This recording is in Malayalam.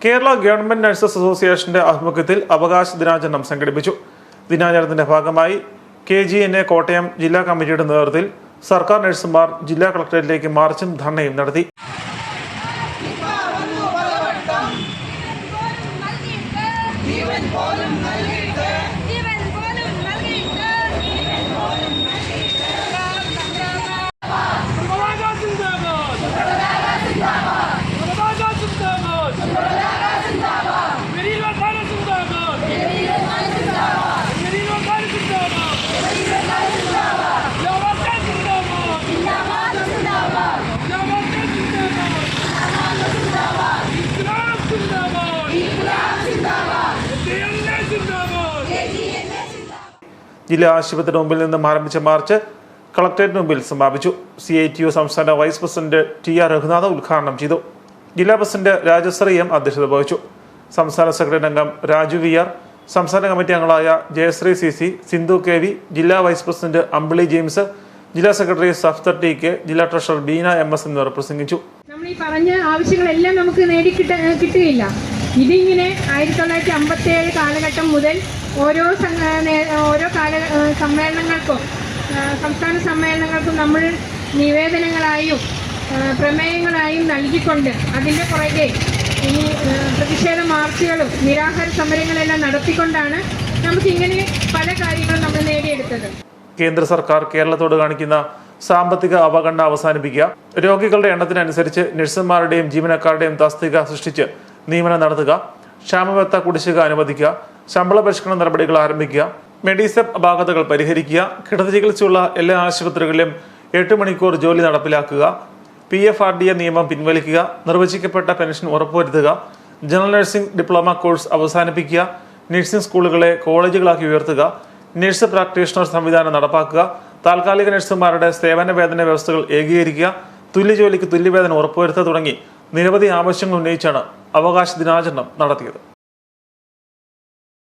കേരള ഗവൺമെന്റ് നഴ്സസ് അസോസിയേഷന്റെ ആഭിമുഖ്യത്തിൽ അവകാശ ദിനാചരണം സംഘടിപ്പിച്ചു. ദിനാചരണത്തിന്റെ ഭാഗമായി KGNA കോട്ടയം ജില്ലാ കമ്മിറ്റിയുടെ നേതൃത്വത്തിൽ സർക്കാർ നഴ്സുമാർ ജില്ലാ കളക്ടറേറ്റിലേക്ക് മാർച്ചും ധർണയും നടത്തി. ജില്ലാ ആശുപത്രിയുടെ മുമ്പിൽ നിന്നും ആരംഭിച്ച മാർച്ച് കളക്ടറേറ്റിന് മുമ്പിൽ സമാപിച്ചു. CITU സംസ്ഥാന വൈസ് പ്രസിഡന്റ് TR രഘുനാഥ് ഉദ്ഘാടനം ചെയ്തു. ജില്ലാ പ്രസിഡന്റ് രാജശ്രീ M അധ്യക്ഷത വഹിച്ചു. സംസ്ഥാന സെക്രട്ടറി അംഗം രാജു VR, സംസ്ഥാന കമ്മിറ്റി അംഗങ്ങളായ ജയശ്രീ CC, സിന്ധു KV, ജില്ലാ വൈസ് പ്രസിഡന്റ് അമ്പിളി ജെയിംസ്, ജില്ലാ സെക്രട്ടറി സഫ്തർ TK, ജില്ലാ ട്രഷറർ ബീന MS എന്നിവർ പ്രസംഗിച്ചു. നമ്മൾ ഈ പറഞ്ഞ ആവശ്യങ്ങളെല്ലാം നമുക്ക് കിട്ടുകയില്ല. ഇതിങ്ങനെ 1957 കാലഘട്ടം മുതൽ ഓരോ സമ്മേളനങ്ങൾക്കും സംസ്ഥാന സമ്മേളനങ്ങൾക്കും നമ്മൾ നിവേദനങ്ങളായും പ്രമേയങ്ങളായും നൽകിക്കൊണ്ട് അതിൻ്റെ പുറകെ ഈ പ്രതിഷേധ മാർച്ചുകളും നിരാഹാര സമരങ്ങളെല്ലാം നടത്തിക്കൊണ്ടാണ് നമുക്കിങ്ങനെ പല കാര്യങ്ങളും നമ്മൾ നേടിയെടുത്തത്. കേന്ദ്ര സർക്കാർ കേരളത്തോട് കാണിക്കുന്ന സാമ്പത്തിക അവഗണന അവസാനിപ്പിക്കുക, രോഗികളുടെ എണ്ണത്തിനനുസരിച്ച് നഴ്സുമാരുടെയും ജീവനക്കാരുടെയും തസ്തിക സൃഷ്ടിച്ച് നിയമനം നടത്തുക, ക്ഷാമബത്ത കുടിശ്ശിക അനുവദിക്കുക, ശമ്പള പരിഷ്കരണ നടപടികൾ ആരംഭിക്കുക, മെഡിസെപ് അപാകതകൾ പരിഹരിക്കുക, കിടത്തി ചികിത്സയുള്ള എല്ലാ ആശുപത്രികളിലും 8 മണിക്കൂർ ജോലി നടപ്പിലാക്കുക, PFRDA നിയമം പിൻവലിക്കുക, നിർവചിക്കപ്പെട്ട പെൻഷൻ ഉറപ്പുവരുത്തുക, ജനറൽ നഴ്സിംഗ് ഡിപ്ലോമ കോഴ്സ് അവസാനിപ്പിക്കുക, നഴ്സിംഗ് സ്കൂളുകളെ കോളേജുകളാക്കി ഉയർത്തുക, നഴ്സ് പ്രാക്ടീഷണർ സംവിധാനം നടപ്പാക്കുക, താൽക്കാലിക നഴ്സുമാരുടെ സേവന വേതന വ്യവസ്ഥകൾ ഏകീകരിക്കുക, തുല്യജോലിക്ക് തുല്യവേതനം ഉറപ്പുവരുത്തുക തുടങ്ങി നിരവധി ആവശ്യങ്ങൾ ഉന്നയിച്ചാണ് അവകാശ ദിനാചരണം നടത്തിയത്.